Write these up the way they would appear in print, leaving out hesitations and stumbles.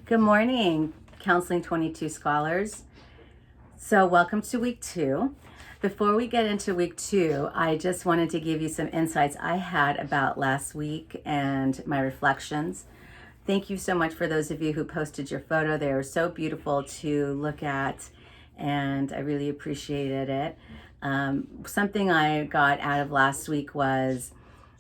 Good morning, Counseling 22 scholars. So welcome to week 2. Before we get into week 2, I just wanted to give you some insights I had about last week and my reflections. Thank you so much for those of you who posted your photo. They were so beautiful to look at, and I really appreciated it. Something I got out of last week was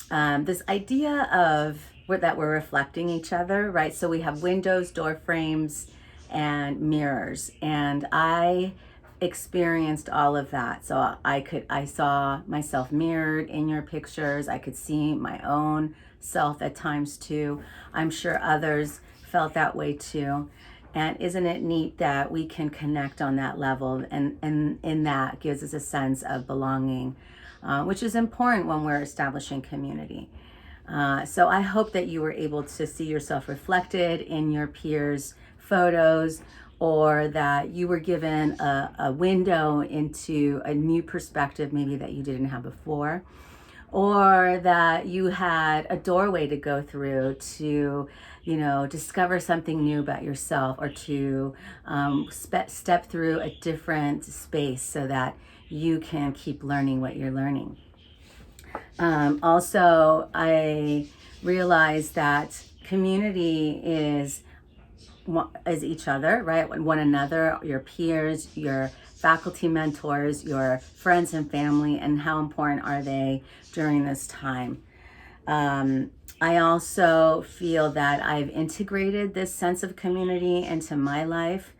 this idea of that we're reflecting each other, right? So we have windows, door frames, and mirrors, and I experienced all of that. So I saw myself mirrored in your pictures. I could see my own self at times too. I'm sure others felt that way too. And isn't it neat that we can connect on that level, and in that gives us a sense of belonging, which is important when we're establishing community. So I hope that you were able to see yourself reflected in your peers' photos, or that you were given a window into a new perspective maybe that you didn't have before, or that you had a doorway to go through to, discover something new about yourself, or to step through a different space so that you can keep learning what you're learning. Also, I realized that community is each other, right? One another, your peers, your faculty mentors, your friends and family, and how important are they during this time. I also feel that I've integrated this sense of community into my life,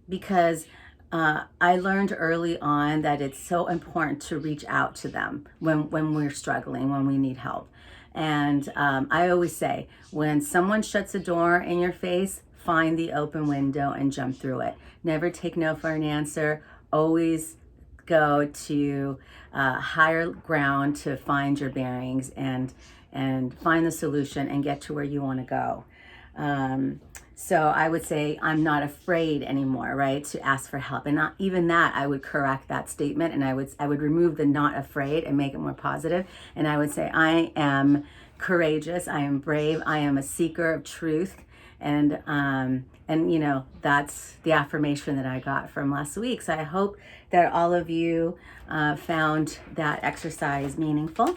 because I learned early on that it's so important to reach out to them when we're struggling, when we need help. And I always say, when someone shuts a door in your face, find the open window and jump through it. Never take no for an answer. Always go to higher ground to find your bearings and find the solution and get to where you want to go. So I would say I'm not afraid anymore, right, to ask for help. And not even that, I would correct that statement, and I would remove the not afraid and make it more positive. And I would say I am courageous, I am brave, I am a seeker of truth. And that's the affirmation that I got from last week. So I hope that all of you found that exercise meaningful.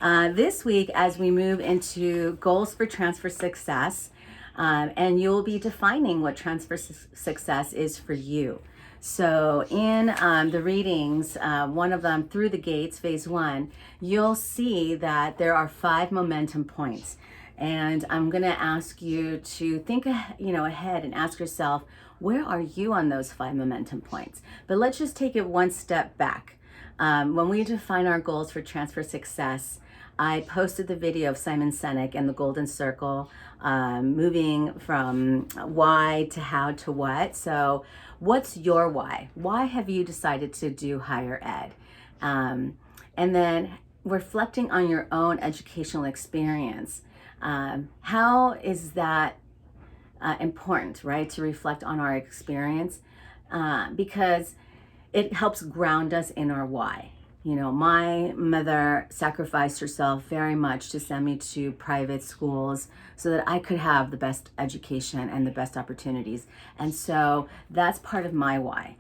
This week, as we move into goals for transfer success, and you'll be defining what transfer success is for you. So in the readings, one of them, Through the Gates, phase 1, you'll see that there are 5 momentum points. And I'm going to ask you to think ahead and ask yourself, where are you on those 5 momentum points? But let's just take it one step back. When we define our goals for transfer success, I posted the video of Simon Sinek and the Golden Circle, moving from why to how to what. So what's your why? Why have you decided to do higher ed? And then reflecting on your own educational experience. How is that important, right? To reflect on our experience, because it helps ground us in our why. My mother sacrificed herself very much to send me to private schools so that I could have the best education and the best opportunities. And so that's part of my why.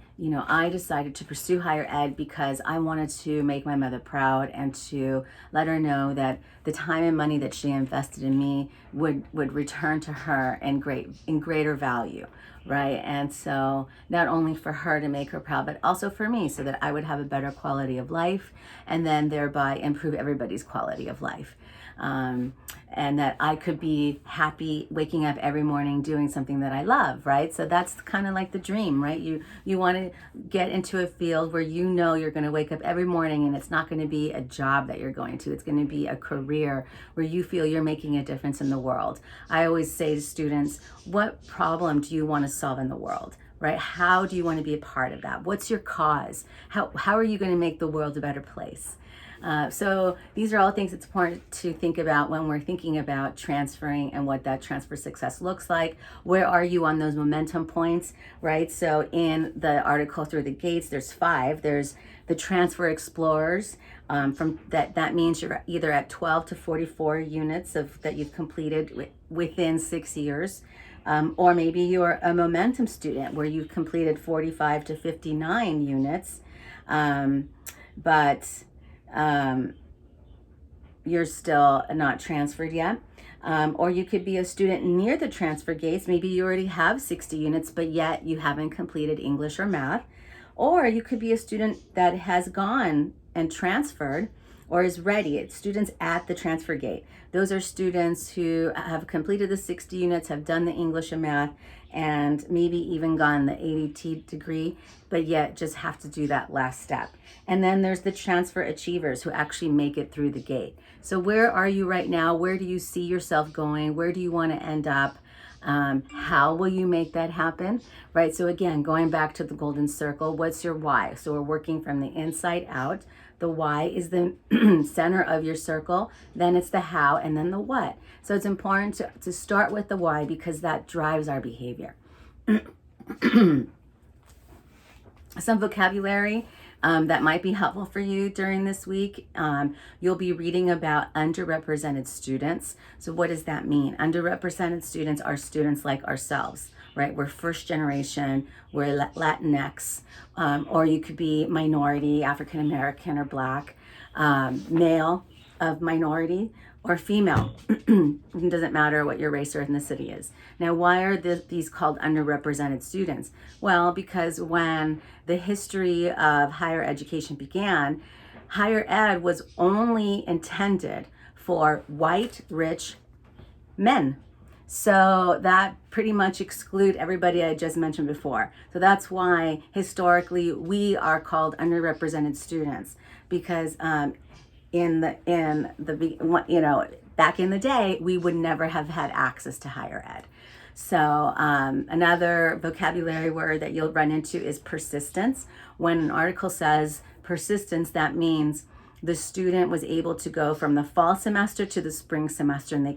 I decided to pursue higher ed because I wanted to make my mother proud and to let her know that the time and money that she invested in me would return to her in greater value, right? And so not only for her to make her proud, but also for me, so that I would have a better quality of life, and then thereby improve everybody's quality of life. And that I could be happy waking up every morning doing something that I love, right? So that's kind of like the dream, right? You want to get into a field where you're going to wake up every morning, and it's not going to be a job that you're going to. It's going to be a career where you feel you're making a difference in the world. I always say to students, what problem do you want to solve in the world? Right? How do you want to be a part of that? What's your cause? How are you going to make the world a better place? So these are all things it's important to think about when we're thinking about transferring and what that transfer success looks like. Where are you on those momentum points, right? So in the article Through the Gates, there's 5. There's the Transfer Explorers. From that means you're either at 12 to 44 units that you've completed within 6 years. Or maybe you're a momentum student where you've completed 45 to 59 units, but you're still not transferred yet. Or you could be a student near the transfer gates. Maybe you already have 60 units, but yet you haven't completed English or math. Or you could be a student that has gone and transferred or is ready. It's students at the transfer gate. Those are students who have completed the 60 units, have done the English and math, and maybe even gone the ADT degree, but yet just have to do that last step. And then there's the transfer achievers who actually make it through the gate. So where are you right now? Where do you see yourself going? Where do you want to end up? How will you make that happen? Right? So again, going back to the golden circle, what's your why? So we're working from the inside out. The why is the center of your circle, then it's the how, and then the what. So it's important to start with the why because that drives our behavior. Some vocabulary that might be helpful for you during this week. You'll be reading about underrepresented students. So what does that mean? Underrepresented students are students like ourselves, right? We're first generation, we're Latinx, or you could be minority, African American or Black, male of minority, or female. It doesn't matter what your race or ethnicity is. Now, why are these called underrepresented students? Well, because when the history of higher education began, higher ed was only intended for white, rich men. So that pretty much exclude everybody I just mentioned before. So that's why historically we are called underrepresented students, because back in the day, we would never have had access to higher ed. So another vocabulary word that you'll run into is persistence. When an article says persistence, that means the student was able to go from the fall semester to the spring semester and they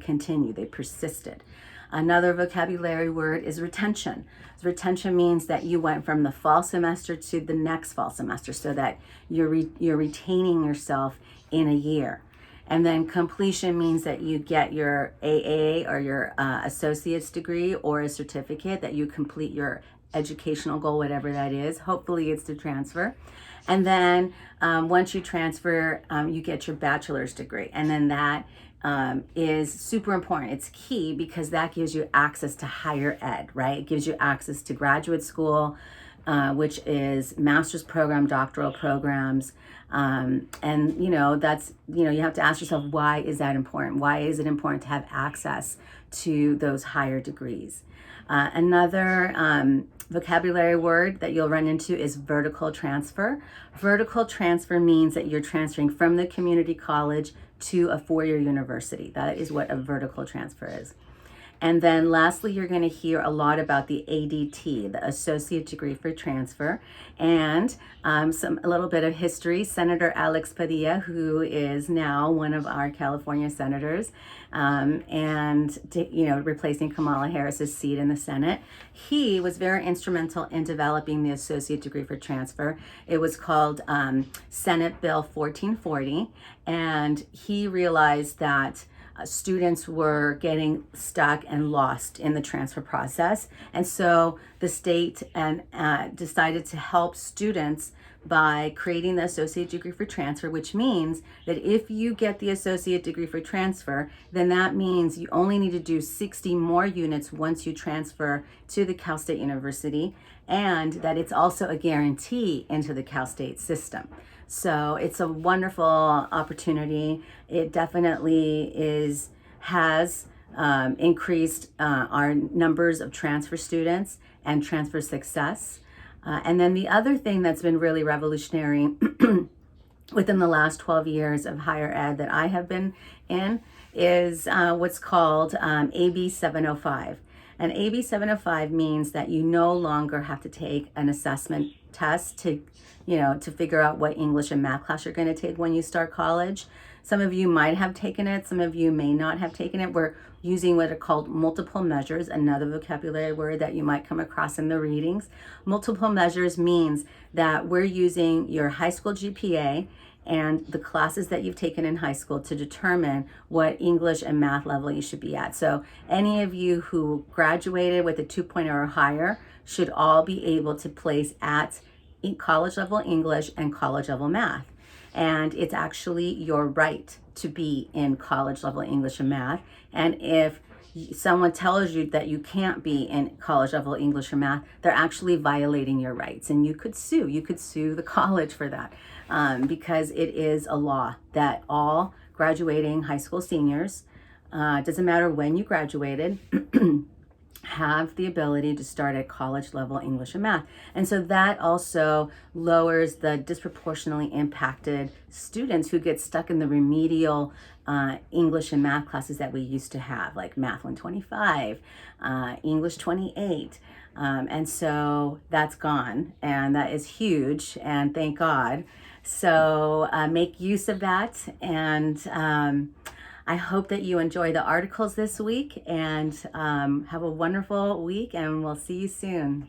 persisted. Another vocabulary word is retention. Retention means that you went from the fall semester to the next fall semester so that you're retaining yourself in a year. And then completion means that you get your AA or your associate's degree or a certificate, that you complete your educational goal, whatever that is. Hopefully it's to transfer. And then once you transfer, you get your bachelor's degree. And then that is super important. It's key because that gives you access to higher ed, right? It gives you access to graduate school, which is master's program, doctoral programs. And that's, you have to ask yourself, why is that important? Why is it important to have access to those higher degrees? Another vocabulary word that you'll run into is vertical transfer. Vertical transfer means that you're transferring from the community college to a four-year university. That is what a vertical transfer is. And then lastly, you're going to hear a lot about the ADT, the Associate Degree for Transfer, and a little bit of history. Senator Alex Padilla, who is now one of our California senators, replacing Kamala Harris's seat in the Senate, he was very instrumental in developing the Associate Degree for Transfer. It was called Senate Bill 1440, and he realized that students were getting stuck and lost in the transfer process. And so the state decided to help students by creating the Associate Degree for Transfer, which means that if you get the Associate Degree for Transfer, then that means you only need to do 60 more units once you transfer to the Cal State University, and that it's also a guarantee into the Cal State system. So it's a wonderful opportunity. It definitely has increased our numbers of transfer students and transfer success. And then the other thing that's been really revolutionary within the last 12 years of higher ed that I have been in is what's called AB 705. And AB 705 means that you no longer have to take an assessment test to figure out what English and math class you're going to take when you start college. Some of you might have taken it, some of you may not have taken it. We're using what are called multiple measures, another vocabulary word that you might come across in the readings. Multiple measures means that we're using your high school GPA and the classes that you've taken in high school to determine what English and math level you should be at. So any of you who graduated with a 2.0 or higher should all be able to place at college level English and college level math. And it's actually your right to be in college level English and math. And if someone tells you that you can't be in college level English or math, they're actually violating your rights. And you could sue. You could sue the college for that, because it is a law that all graduating high school seniors, doesn't matter when you graduated, have the ability to start at college level English and math. And so that also lowers the disproportionately impacted students who get stuck in the remedial English and math classes that we used to have, like Math 125, English 28. And so that's gone, and that is huge, and thank God. So make use of that, and I hope that you enjoy the articles this week, and have a wonderful week, and we'll see you soon.